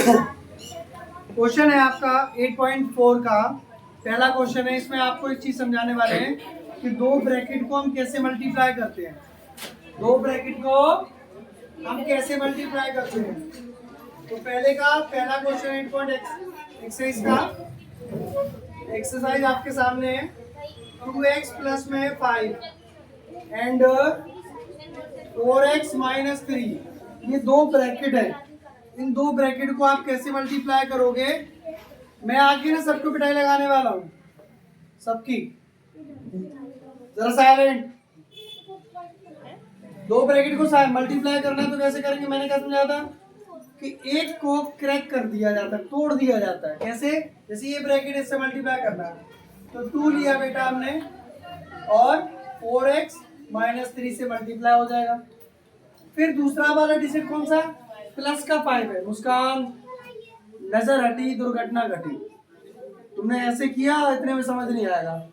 Question है आपका 8.4 का पहला क्वेश्चन है। इसमें आपको एक चीज समझाने वाले हैं कि दो ब्रैकेट को हम कैसे मल्टीप्लाई करते हैं। दो ब्रैकेट को हम कैसे मल्टीप्लाई करते हैं। तो पहला क्वेश्चन 8. एक्सरसाइज का एक्सरसाइज आपके सामने है। 2x प्लस में 5 एंड 4x माइनस 3, ये दो ब्रैकेट है। इन दो ब्रैकेट को आप कैसे मल्टीप्लाई करोगे। मैं आगे ना सबको पिटाई लगाने वाला हूँ, सबकी जरा साइलेंट। दो ब्रैकेट को मल्टीप्लाई करना है तो कैसे करेंगे, मैंने क्या समझाया था कि एक को क्रैक कर दिया जाता है, तोड़ दिया जाता है। कैसे, जैसे ये ब्रैकेट इससे मल्टीप्लाई करना है तो 2 लिया बेटा हमने और 4x माइनस 3 से मल्टीप्लाई हो जाएगा। फिर दूसरा वाला डिजिट कौन सा, प्लस का 5 है। मुस्कान नजर हटी दुर्घटना घटी, तुमने ऐसे किया इतने में समझ नहीं आएगा।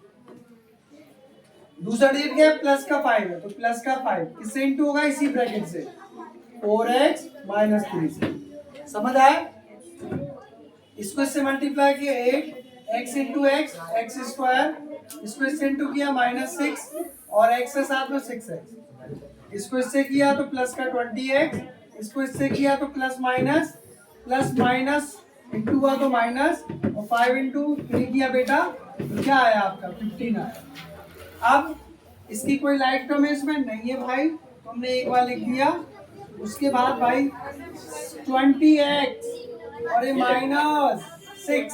दूसरा डिजिट क्या है, प्लस का 5 है तो प्लस का 5 किससे इंटू होगा, इसी ब्रैकेट से 4x माइनस 3 से। समझ आए, इसको इससे मल्टीप्लाई किया 8x into x x square, इसको इससे इंटू किया माइनस 6 और x के साथ में 6x, इसको इससे किया तो प्लस का 20x, इसको इससे किया तो प्लस माइनस इंटू हुआ तो माइनस, और 5 इंटू 3 किया बेटा तो क्या आया आपका 15 आया। अब इसकी कोई लाइट टर्म है इसमें नहीं है भाई, तुमने एक बार लिख दिया। उसके बाद भाई 20x और ये माइनस 6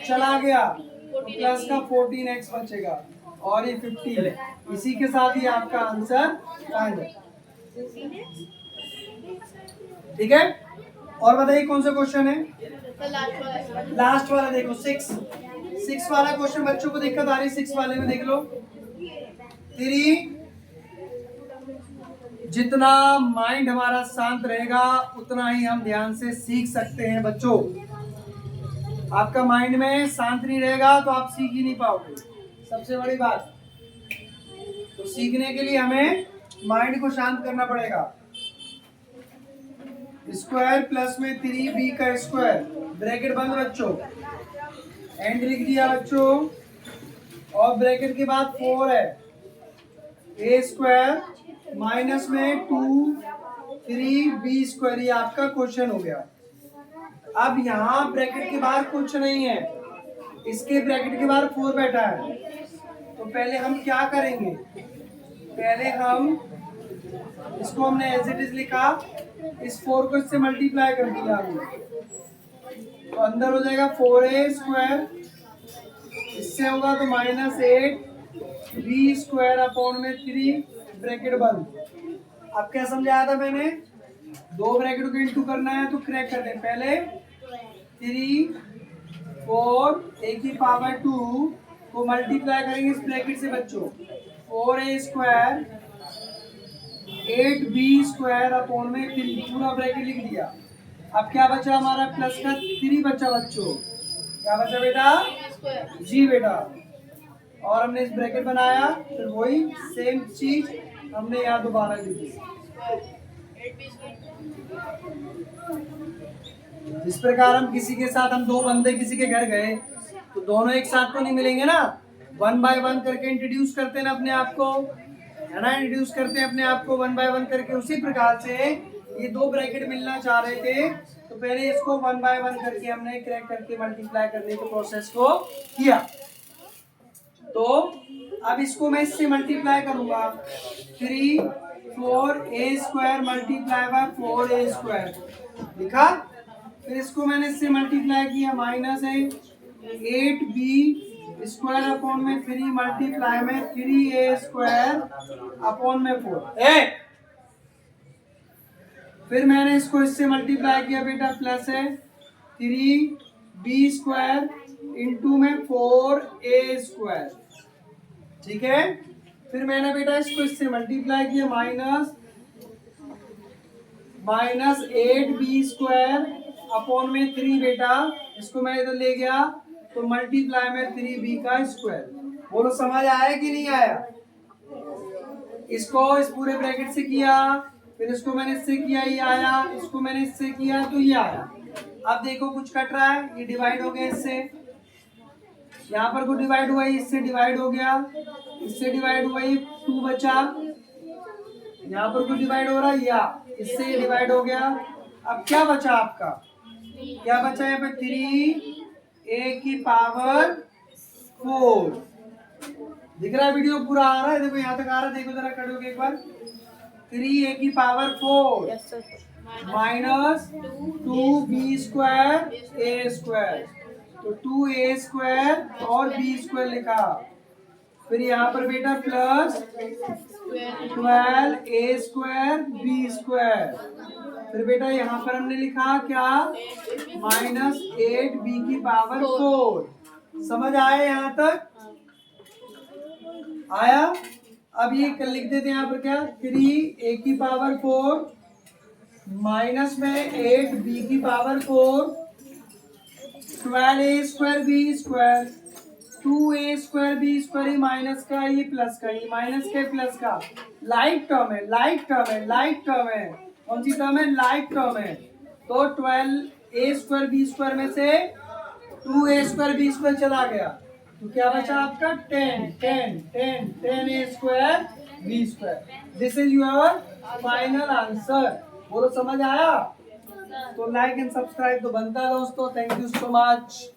चला गया तो प्लस का 14x बचेगा और ये 15। इसी के साथ ही आपका आंसर फाइनल। ठीक है, और बताइए कौन सा क्वेश्चन है, लास्ट वाला देखो 6 वाला क्वेश्चन। बच्चों को दिक्कत आ रही है 6 वाले में, देख लो। 3, जितना माइंड हमारा शांत रहेगा उतना ही हम ध्यान से सीख सकते हैं। बच्चों आपका माइंड में शांत नहीं रहेगा तो आप सीख ही नहीं पाओगे, सबसे बड़ी बात। तो सीखने के लिए हमें माइंड को शांत करना पड़ेगा। स्क्वायर प्लस में 3b का स्क्वायर, ब्रैकेट बंद बच्चों, एंड लिख दिया बच्चों, और ब्रैकेट के बाद 4 है, a स्क्वायर माइनस में 2 3b स्क्वायर। ये आपका क्वेश्चन हो गया। अब यहाँ ब्रैकेट के बाहर कुछ नहीं है, इसके ब्रैकेट के बाहर 4 बैठा है। तो पहले हम क्या करेंगे, पहले हम इसको हमने एज इट इज लिखा, इस 4 को इससे मल्टीप्लाई कर दिया हमने तो अंदर हो जाएगा 4a स्क्वायर, इससे होगा तो माइनस 8b स्क्वायर अपॉन में 3 ब्रैकेट बंद। अब क्या समझाया था मैंने, दो ब्रैकेट को इंटू करना है तो क्रैक करते हैं। पहले 3 4 a की पावर 2 को मल्टीप्लाई करेंगे इस ब्रैकेट से बच्चों, 4a square 8b square upon में 3, पूरा ब्रैकेट लिख दिया। अब क्या बचा हमारा, प्लस का 3 बचा बच्चों, क्या बचा बेटा जी बेटा, और हमने इस ब्रैकेट बनाया, फिर वही सेम चीज हमने यहाँ दोबारा लिखी। इस प्रकार हम किसी के साथ, हम दो बंदे किसी के घर गए तो दोनों एक साथ तो नहीं मिलेंगे ना, 1 बाय 1 करके इंट्रोड्यूस करते हैं ना अपने आप को, है ना, इंट्रोड्यूस करते हैं अपने आप को 1 बाय 1 करके। उसी प्रकार से ये दो ब्रैकेट मिलना चाह रहे थे तो पहले इसको 1 बाय 1 करके हमने क्रैक करके मल्टीप्लाई करने के प्रोसेस को किया। तो अब इसको मैं इससे मल्टीप्लाई करूंगा, 3 4a square multiply by 4a square लिखा। फिर इसको मैंने इससे मल्टीप्लाई किया, माइनस है 8b स्क्वायर अपॉन में 3 मल्टीप्लाई में 3a स्क्वायर अपॉन में 4। फिर मैंने इसको इससे मल्टीप्लाई किया बेटा, प्लस है 3b स्क्वायर इंटू में 4a स्क्वायर। ठीक है, फिर मैंने बेटा इसको इससे मल्टीप्लाई किया, माइनस 8b स्क्वायर अपॉन में 3 बेटा, इसको मैं इधर ले गया तो मल्टीप्लाई में 3b का स्क्वायर। बोलो समझ आया कि नहीं आया। इसको इस पूरे ब्रैकेट से किया, फिर इसको मैंने इससे किया ये आया, इसको मैंने इससे किया तो ये आया। अब देखो कुछ कट रहा है, ये डिवाइड हो गया इससे, यहाँ पर कुछ डिवाइड हुआ, इससे डिवाइड हो गया, इससे डिवाइड हुआ, ये 2 बचा, यहाँ पर कुछ डिवाइड हो रहा है, या इससे ये डिवाइड हो गया। अब क्या बचा आपका, क्या बचा यहाँ पे 3a की पावर 4। दिख रहा है वीडियो पूरा आ रहा है, देखो यहाँ तक आ रहा है, देखो जरा कर दोगे एक बार। 3a की power 4 minus 2b square a square, तो 2a स्क्वायर और b स्क्वायर लिखा। फिर यहाँ पर बेटा plus 12a square b square. फिर बेटा यहाँ पर हमने लिखा क्या, माइनस 8b की पावर 4। समझ आया यहाँ तक, आया। अब ये लिख देते हैं यहाँ पर क्या, 3a की पावर 4 माइनस में 8b की power 4, 12a square b square, 2a square b square, ये माइनस का, ये प्लस का, ये माइनस का प्लस का, लाइक टर्म है, लाइक टर्म है, लाइक टर्म है। कौन सी टर्म है, लाइक टर्म है। तो 12a स्क्वायर b स्क्वायर में से 2a स्क्वायर b स्क्वायर चला गया, तो क्या बचा आपका 10a square b square. This is your final answer. बोलो समझ आया, तो लाइक एंड सब्सक्राइब तो बनता है दोस्तों। Thank you so much.